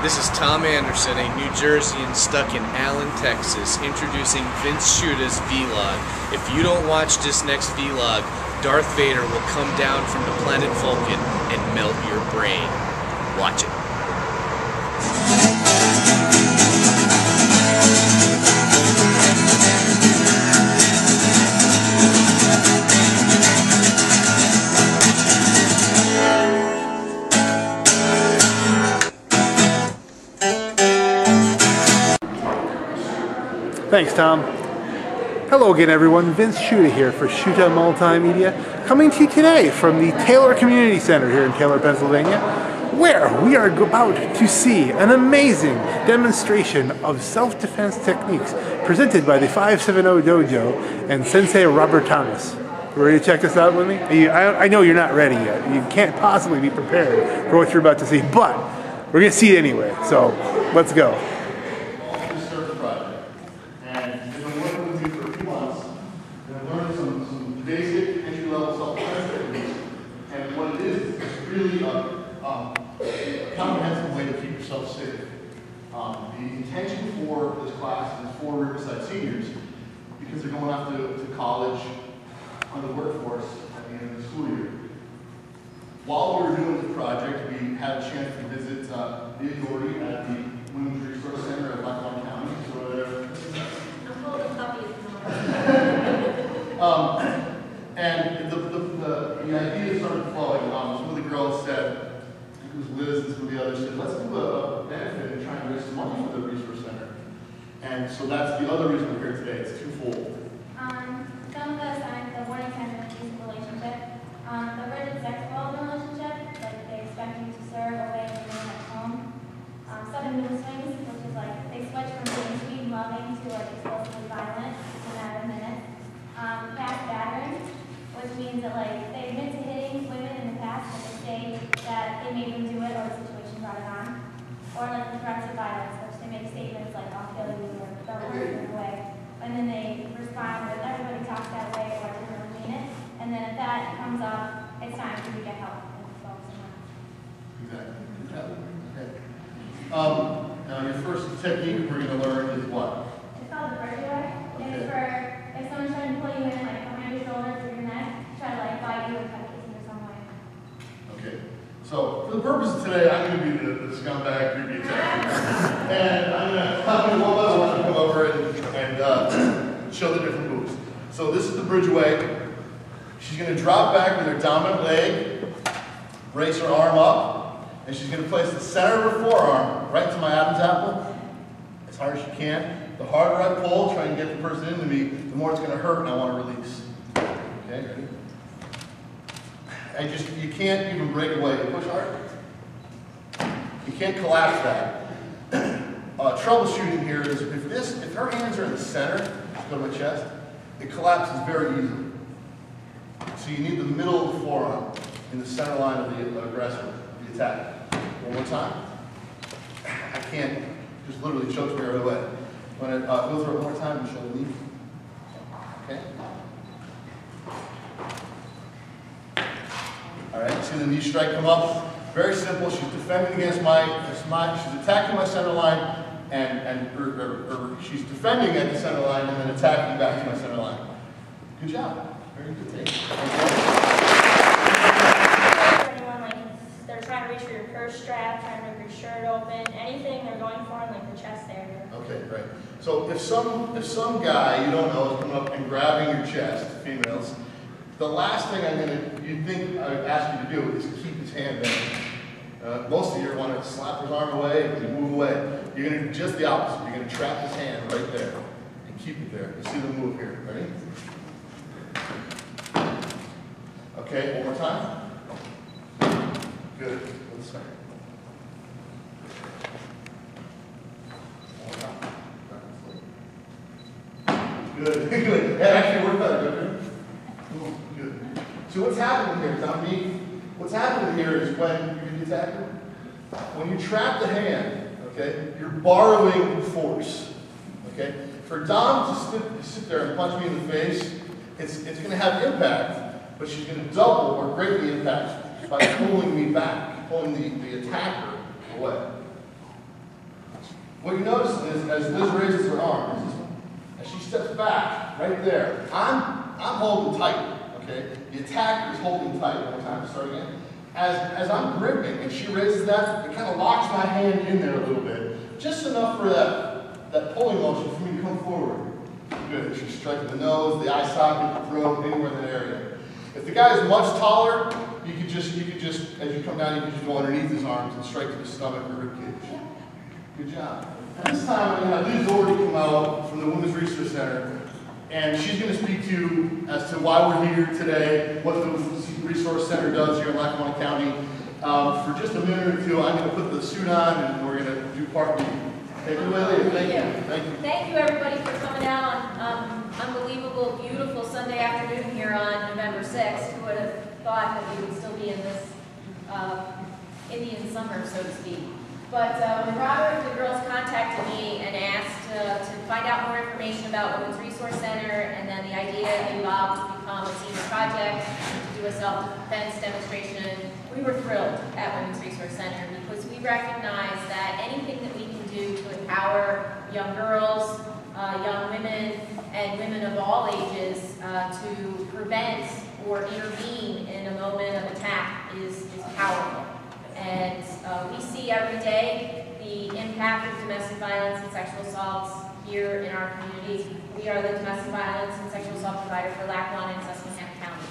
This is Tom Anderson, a New Jerseyan stuck in Allen, Texas, introducing Vince Shuta's vlog. If you don't watch this next vlog, Darth Vader will come down from the planet Vulcan and melt your brain. Watch it. Thanks, Tom. Hello again, everyone. Vince Shuta here for Shuta Multimedia, coming to you today from the Taylor Community Center here in Taylor, Pennsylvania, where we are about to see an amazing demonstration of self-defense techniques presented by the 570 Dojo and Sensei Robert Thomas. You ready to check this out with me? I know you're not ready yet. You can't possibly be prepared for what you're about to see, but we're going to see it anyway, so let's go. Comprehensive way to keep yourself safe. The intention for this class is for Riverside seniors because they're going off to college on the workforce at the end of the school year. While we were doing this project, we had a chance to visit the authority at the Women's Resource Center at Lackawanna County. So I'm holding puppies. And the idea started flowing. Some of the girls said, it was Liz and some of the others said, let's do a benefit and try and raise some money for the resource center. And so that's the other reason we're here today. It's twofold. Some of us aren't the warning signs of an abusive relationship. The rigid sex-involved relationship, like they expect you to serve away from being at home. Sudden mood swings, which is like they switch from being sweet and loving to like explosively violent in a matter of minutes. Past patterns, which means that like they admit to hitting women in the past, but they say that they made them do it or the situation brought it on. Or like the threats of violence, which they make statements like, I'll kill you or they'll run you away. And then they respond with, everybody talks that way or I didn't really mean it. And then if that comes up, it's time for you to get help. Exactly. Okay. Now your first technique we're going to learn is what? It's called the Bridgeway. Okay. It's for if someone's trying to pull you in like behind your shoulders or your neck, try to like bite you or cut you in some way. Okay. So for the purpose of today, I'm going to be the scumbag creepy attacker. And I'm going to one by one come over and show the different moves. So this is the Bridgeway. She's going to drop back with her dominant leg, raise her arm up, and she's going to place the center of her forearm right to my Adam's apple as hard as she can. The harder I pull, try and get the person into me, the more it's going to hurt and I want to release. Okay, ready? And you can't even break away. You push hard. You can't collapse that. Troubleshooting here is if her hands are in the center, go to my chest, it collapses very easily. So you need the middle of the forearm in the center line of the aggressor, the attack. One more time. I can't, just literally chokes me right away. When I go through it one more time, show the knee. Okay. All right, see the knee strike come up? Very simple. She's defending against she's attacking my center line, or she's defending at the center line and then attacking back to my center line. Good job. Very good take. Anyone like they're trying to reach for your purse strap, trying to rip your shirt open, anything they're going for in like the chest area. Okay, great. So if some guy you don't know is coming up and grabbing your chest, females, the last thing you'd think I would ask you to do is keep his hand down. Most of you want to slap his arm away and move away. You're going to do just the opposite. You're going to trap his hand right there and keep it there. You'll see the move here. Ready? Okay, one more time. Good. Let's start. One more time. Good. Good. That actually worked better, didn't it? Good. So what's happening here, Tommy? What's happening here is when you're the attacker, when you trap the hand, okay, you're borrowing force. Okay? For Dom to sit there and punch me in the face, it's going to have impact, but she's going to double or greatly impact by pulling me back, pulling the attacker away. what you notice is, as Liz raises her arm, as she steps back, right there, I'm holding tight, okay? The attacker is holding tight. One more time, start again. As I'm gripping and she raises that, it kind of locks my hand in there a little bit, just enough for that pulling motion for me to come forward. Good. She's striking the nose, the eye socket, the throat, anywhere in that area. If the guy is much taller, you could just, as you come down, you could just go underneath his arms and strike to the stomach or rib cage. Good job. And this time, I'm going to have Liz already come out from the Women's Resource Center, and she's going to speak to you as to why we're here today, what the Resource Center does here in Lackawanna County. For just a minute or two, I'm going to put the suit on, and we're going to do part B. Take it away, Leah. Thank you. Thank you. Thank you, everybody, for coming out on unbelievable, beautiful Sunday afternoon here on November 6th. Who would have thought that we would still be in this Indian summer, so to speak. But when Robert and the girls contacted me and asked to find out more information about Women's Resource Center, and then the idea evolved to become a senior project, to do a self-defense demonstration, we were thrilled at Women's Resource Center because we recognize that anything that we can do to empower young girls, young women, and women of all ages to prevent or intervene in a moment of attack is powerful. And we see every day the impact of domestic violence and sexual assaults here in our communities. We are the domestic violence and sexual assault provider for Lackawanna and Susquehanna County.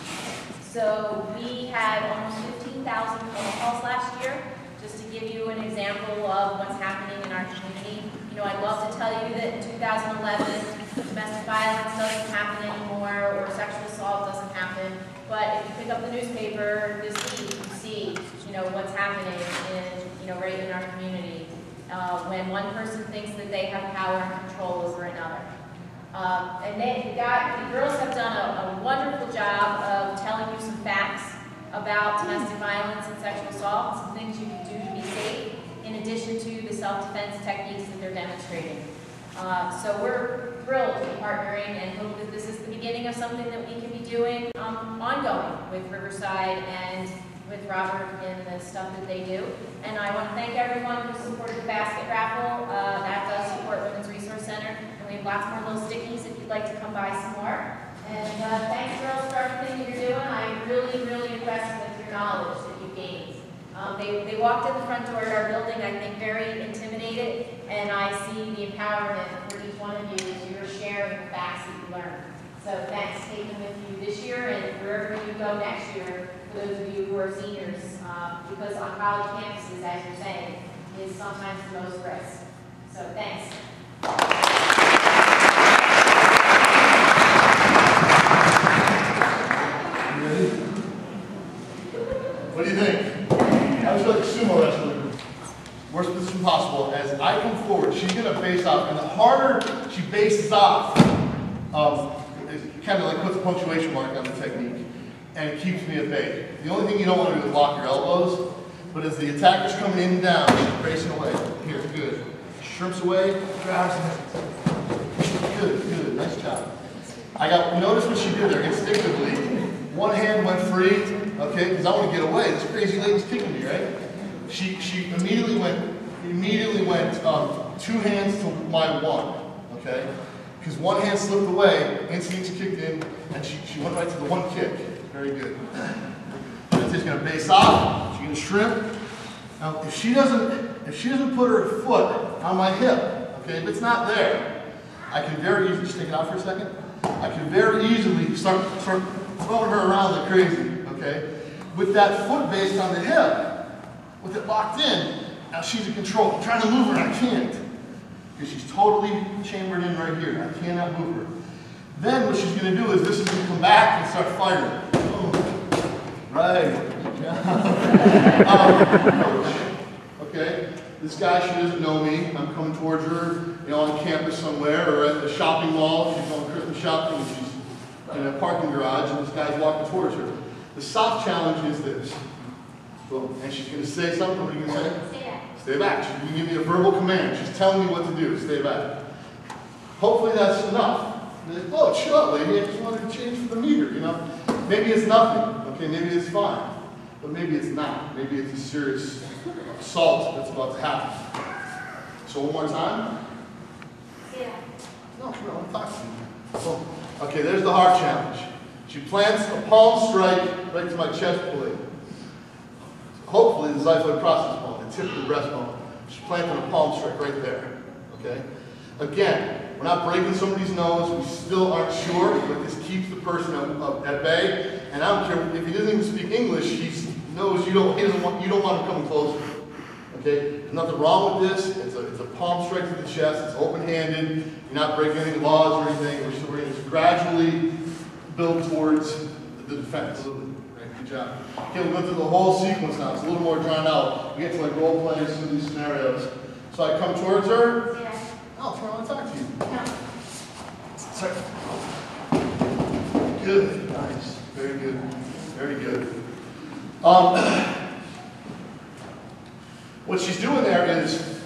So we had almost 15,000 phone calls last year, just to give you an example of what's happening in our community. You know, I'd love to tell you that in 2011, domestic violence doesn't happen anymore, or sexual assault doesn't happen. But if you pick up the newspaper this week, you see, you know, what's happening in, you know, right in our community. When one person thinks that they have power and control over another. And the girls have done a wonderful job of telling you some facts about domestic violence and sexual assault, some things you can do to be safe, in addition to the self-defense techniques that they're demonstrating. So we're thrilled to be partnering and hope that this is the beginning of something that we can be doing ongoing with Riverside and with Robert and the stuff that they do. And I want to thank everyone who supported the basket raffle. That does support Women's Resource Center. And we have lots more little stickies if you'd like to come buy some more. And thanks, girls, for everything that you're doing. I'm really, really impressed with your knowledge that you've gained. They walked in the front door of our building, I think, very intimidated, and I see the empowerment for each one of you as you're sharing the facts that you learned. So thanks. Take them with you this year and wherever you go next year, for those of you who are seniors, because on college campuses, as you're saying, is sometimes the most risk. So thanks. What do you think? I was like a sumo wrestler. Worst position possible. As I come forward, she's going to base off, and the harder she bases off, it kind of like puts a punctuation mark on the technique, and it keeps me at bay. The only thing you don't want to do is lock your elbows, but as the attacker's coming in and down, she's bracing away. Here, good. Shrimps away, grabs him. Good, nice job. Notice what she did there instinctively. One hand went free, okay, because I want to get away. This crazy lady's kicking me, right? She immediately went 2 hands to my 1, okay? Because 1 hand slipped away, instincts kicked in, and she went right to the 1 kick. Very good. She's going to base off. She's going to shrimp. Now, if she doesn't put her foot on my hip, okay, if it's not there, I can very easily just take it out for a second. I can very easily start throwing her around like crazy, okay? With that foot based on the hip, with it locked in, now she's in control. I'm trying to move her, and I can't. Because she's totally chambered in right here. I cannot move her. Then what she's going to do is this is going to come back and start firing. Right. Okay. This guy, she doesn't know me. I'm coming towards her, you know, on campus somewhere or at the shopping mall. She's going Christmas shopping and she's in a parking garage and this guy's walking towards her. The soft challenge is this. Boom. And she's going to say something. What are you going to say? Stay back. Stay back. She's going to give me a verbal command. She's telling me what to do. Stay back. Hopefully that's enough. Like, oh, chill out, lady. I just wanted to change for the meter, you know. Maybe it's nothing. Okay, maybe it's fine. But maybe it's not. Maybe it's a serious assault that's about to happen. So one more time. Yeah. No, come on, I'm talking to you. Oh, okay, there's the heart challenge. She plants a palm strike right to my chest plate. Hopefully the xiphoid process bone, the tip of the breastbone. She's planting a palm strike right there. Okay? Again, we're not breaking somebody's nose. We still aren't sure, but this keeps the person at bay. And I don't care if he doesn't even speak English. He knows you don't want him coming closer. Okay? There's nothing wrong with this. It's a palm strike to the chest. It's open-handed. You're not breaking any laws or anything. We're going to just gradually build towards the defense. Right? Good job. Okay, we'll go through the whole sequence now. It's a little more drawn out. We get to like role playing some of these scenarios. So I come towards her. Yeah. Oh, I want to talk to you. No. Sorry. Good. Nice. Very good. Very good. What she's doing there is,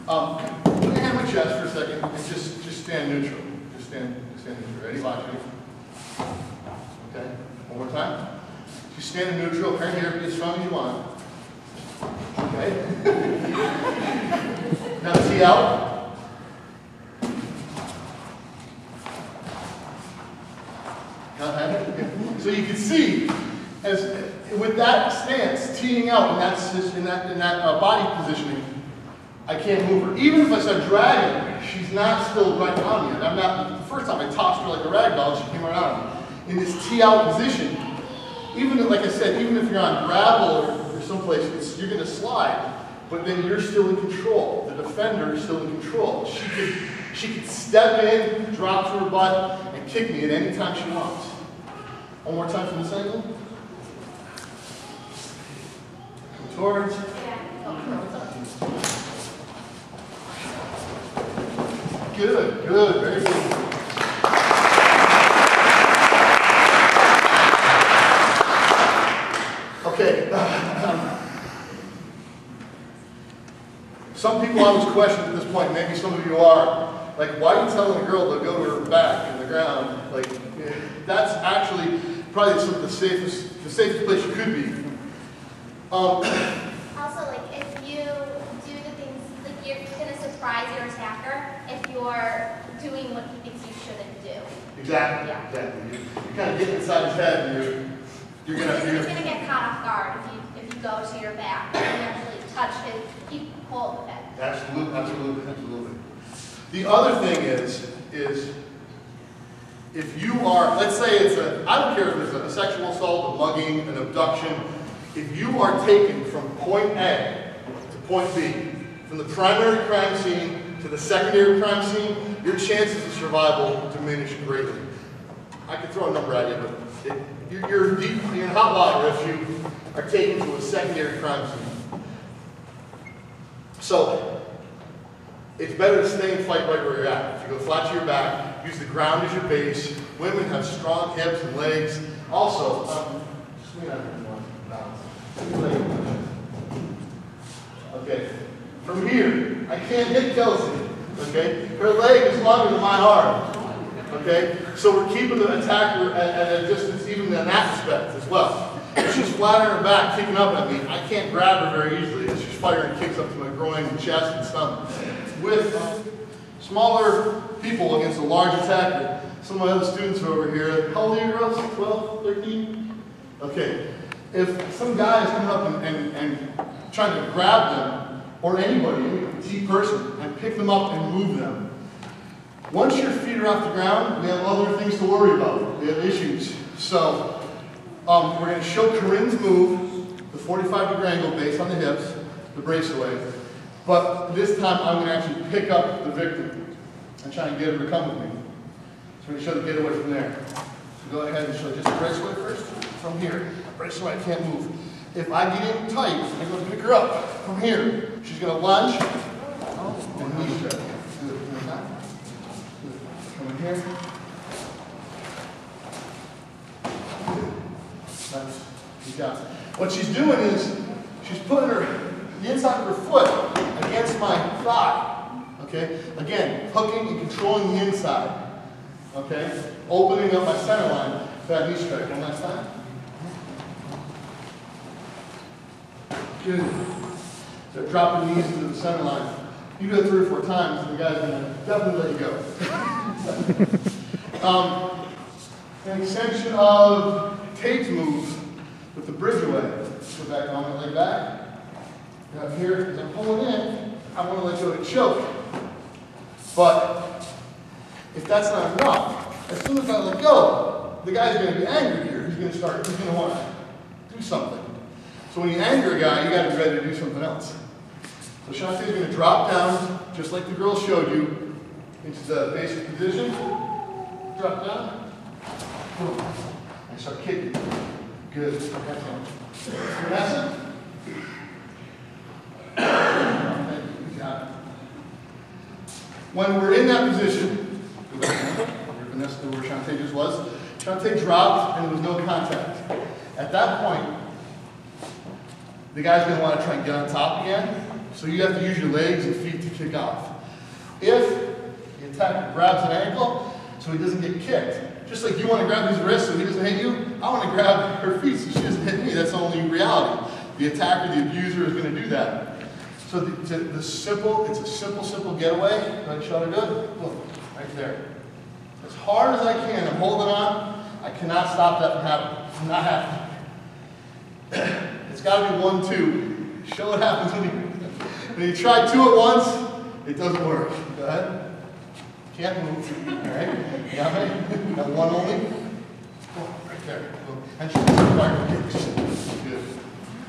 put your hand on my chest for a second and just stand neutral. Just stand neutral. Ready? Watch me. Okay. One more time. She's standing neutral. Her here, be as strong as you want. Okay. Now see out. So you can see, as with that stance, teeing out in that body positioning, I can't move her. Even if I start dragging her, she's not still right on me. I'm not. The first time I tossed her like a rag doll, she came right on me. In this tee out position, even like I said, even if you're on gravel or someplace, you're going to slide, but then you're still in control. The defender is still in control. She could step in, drop to her butt, and kick me at any time she wants. One more time from this angle. Come towards. Good, good, very good. Okay. Some people always question at this point, maybe some of you are, like, why are you telling a girl to go to her back in the ground? Like, that's actually probably the safest place you could be. Also, like, if you do the things, like, you're going to surprise your attacker if you're doing what he thinks you shouldn't do. Exactly. Yeah. Exactly. You kind of get inside his head, and you're gonna. He's going to get caught off guard if you go to your back and you actually touch his, keep hold of it. Absolutely, absolutely, absolutely. The other thing is if you are, let's say I don't care if it's a sexual assault, a mugging, an abduction, if you are taken from point A to point B, from the primary crime scene to the secondary crime scene, your chances of survival diminish greatly. I could throw a number at you, but you're in hot water if you are taken to a secondary crime scene. So, it's better to stay and fight right where you're at. If you go flat to your back, use the ground as your base. Women have strong hips and legs. Also, swing out here one balance. Okay, from here, I can't hit Kelsey. Okay, her leg is longer than my arm. Okay, so we're keeping the attacker at a distance, even in that aspect as well. If she's flat on her back, kicking up at me, I can't grab her very easily as she's firing kicks up to my groin and chest and stomach. With smaller people against a large attacker, some of my other students are over here. How old are you girls? 12, 13? Okay. If some guy is coming up and trying to grab them, or anybody, any petite person, and pick them up and move them, once your feet are off the ground, we have other things to worry about. We have issues. So, we're going to show Corinne's move, the 45-degree angle based on the hips, the braceaway. But this time I'm going to actually pick up the victim and try and get her to come with me. So we're going to show the getaway from there. So go ahead and show just the braceaway first. From here, braceaway, I can't move. If I get in tight, I'm going to pick her up from here. She's going to lunge and knee strap. Good. Come in here. Nice. Good job. What she's doing is she's putting the inside of her foot against my thigh. Okay? Again, hooking and controlling the inside. Okay? Opening up my center line for that knee strike. One last time. Good. So dropping knees into the center line. You do it 3 or 4 times, and the guy's going to definitely let you go. An extension of Tate's move with the Bridgeway. Go back on my leg back. And up here, as I'm pulling in, I want to let go of the choke. But if that's not enough, as soon as I let go, the guy's going to be angry here. He's going to want to do something. So when you anger a guy, you got to be ready to do something else. So Shanta is going to drop down, just like the girl showed you, into the basic position. Drop down. Boom. And start kicking. Good. Excellent. Vanessa? Good job. When we're in that position, Vanessa, where Shanta just was, Shanta dropped and there was no contact. At that point, the guy's going to want to try and get on top again, so you have to use your legs and feet to kick off. If the attacker grabs an ankle, so he doesn't get kicked, just like you want to grab his wrist so he doesn't hit you, I want to grab her feet so she doesn't hit me. That's only reality. The attacker, the abuser, is going to do that. So it's a simple getaway. Like Shanta good. Boom, right there. As hard as I can, I'm holding on. I cannot stop that from happening. It's not happening. It's got to be 1, 2. Show what happens when you try 2 at once. It doesn't work. Go ahead. Can't move. All right. You got me? You got 1 only. Oh, right there. And she's fire kicks. Good.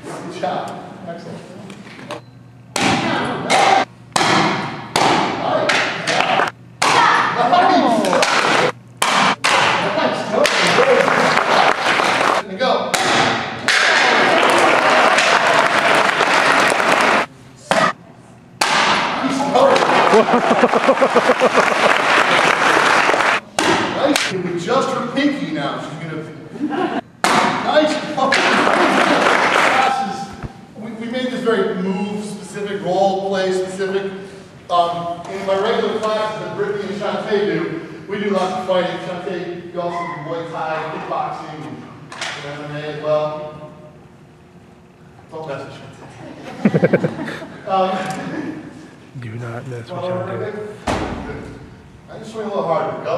Good job. Excellent. Nice. Can we adjust her pinky now? She's gonna. Nice. We made this very move specific, role play specific. In my regular classes that Brittany and Shanta do, we do lots of fighting. Shanta, you also do Muay Thai, kickboxing, and MMA as well. Don't mess with Shanta. Do not mess with Shanta. Good. I can swing a little harder. Go.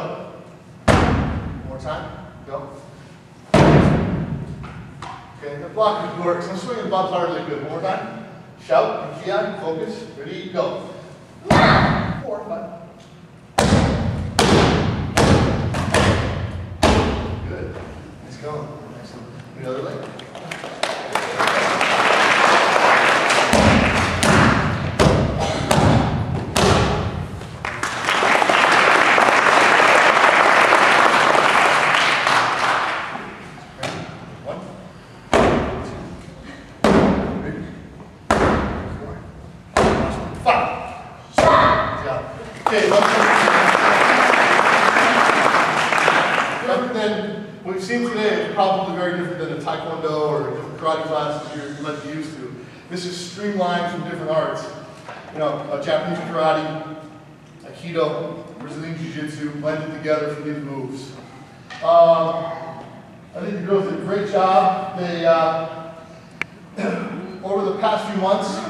One more time. Go. Okay, the block works. I'm swinging the bumps harder than good. One more time. Shout. Key out. Focus. Ready. Go. 4, 5. Good. Nice going. Excellent. The other leg. What we've seen today is probably very different than a taekwondo or karate classes you might be used to. This is streamlined from different arts. You know, Japanese karate, Aikido, Brazilian Jiu-Jitsu, blended together for these moves. I think the girls did a great job. They, over the past few months,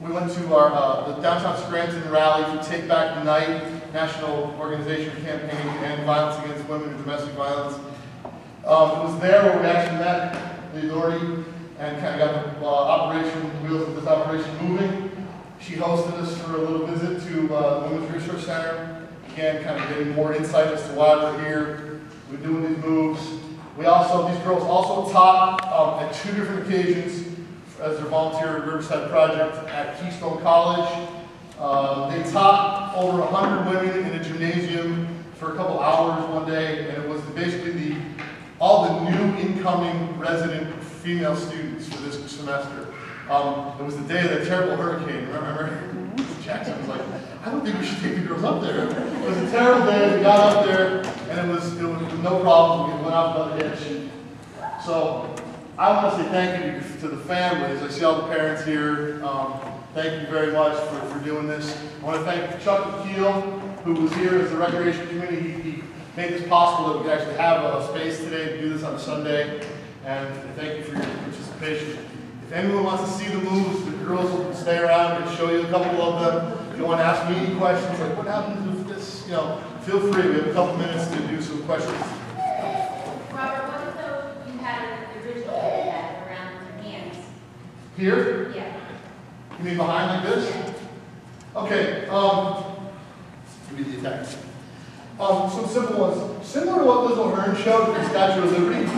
we went to the downtown Scranton rally for Take Back the Night, national organization campaign to end violence against women and domestic violence. It was there where we actually met the authority and kind of got the wheels of this operation moving. She hosted us for a little visit to the Women's Resource Center. Again, kind of getting more insight as to why we're here. We're doing these moves. These girls also taught at 2 different occasions as their volunteer Riverside project at Keystone College. They taught over 100 women in a gymnasium for a couple hours one day, and it was basically all the new incoming resident female students for this semester. It was the day of that terrible hurricane, remember? Jackson was like, I don't think we should take the girls up there. It was a terrible day, we got up there, and it was no problem, we went out on the hitch. So, I want to say thank you to the families. I see all the parents here. Thank you very much for doing this. I want to thank Chuck McKeel, who was here as the recreation committee. He made this possible that we could actually have a space today to do this on a Sunday. And thank you for your participation. If If anyone wants to see the moves, the girls will stay around and show you a couple of them. If you want to ask me any questions, like what happens with this, you know, feel free. We have a couple minutes to do some questions. Robert, what if though you had the original head around your hands? Here? Yeah. You mean behind like this? Okay, give me the attack. Some simple ones. Similar to what Liz O'Hearn showed at the Statue of Liberty.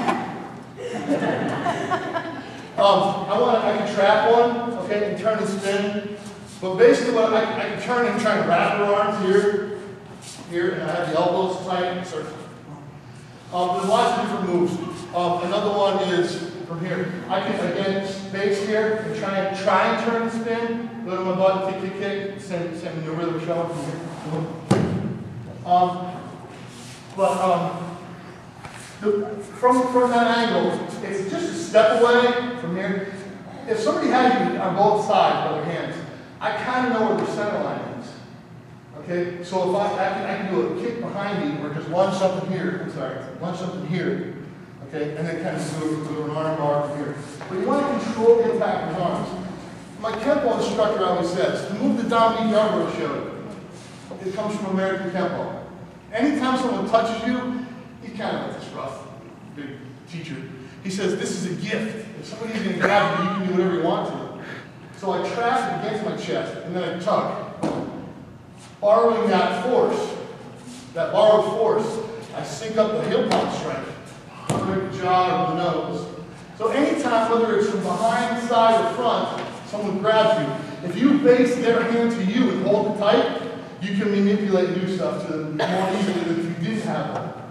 I can trap one, okay, and turn and spin. But basically what I can turn and try and wrap her arms here, and I have the elbows tight and circle. There's lots of different moves. Another one is from here. I can, again, base here and try and turn and spin. Go to my butt, kick. Same maneuver that we're showing from here. From that angle, it's just a step away from here. If somebody has you on both sides by their hands, I kind of know where the center line is. Okay, so if I can do a kick behind me or just lunge something here. Lunge something here. Okay, and then kind of do an arm bar from here. But you want to control the impact of his arms. My Kempo instructor always says, the move that Dominique Yarborough showed, it comes from American Kempo. Anytime someone touches you, he's kind of like this rough, big teacher. He says, this is a gift. If somebody's going to grab you, you can do whatever you want to. So I trap it against my chest, and then I tug. Borrowing that force, that borrowed force, I sync up the heel pop strike. The jaw or the nose. So anytime, whether it's from behind, side, or front, someone grabs you, if you base their hand to you and hold it tight, you can manipulate and do stuff to them more easily than if you didn't have one.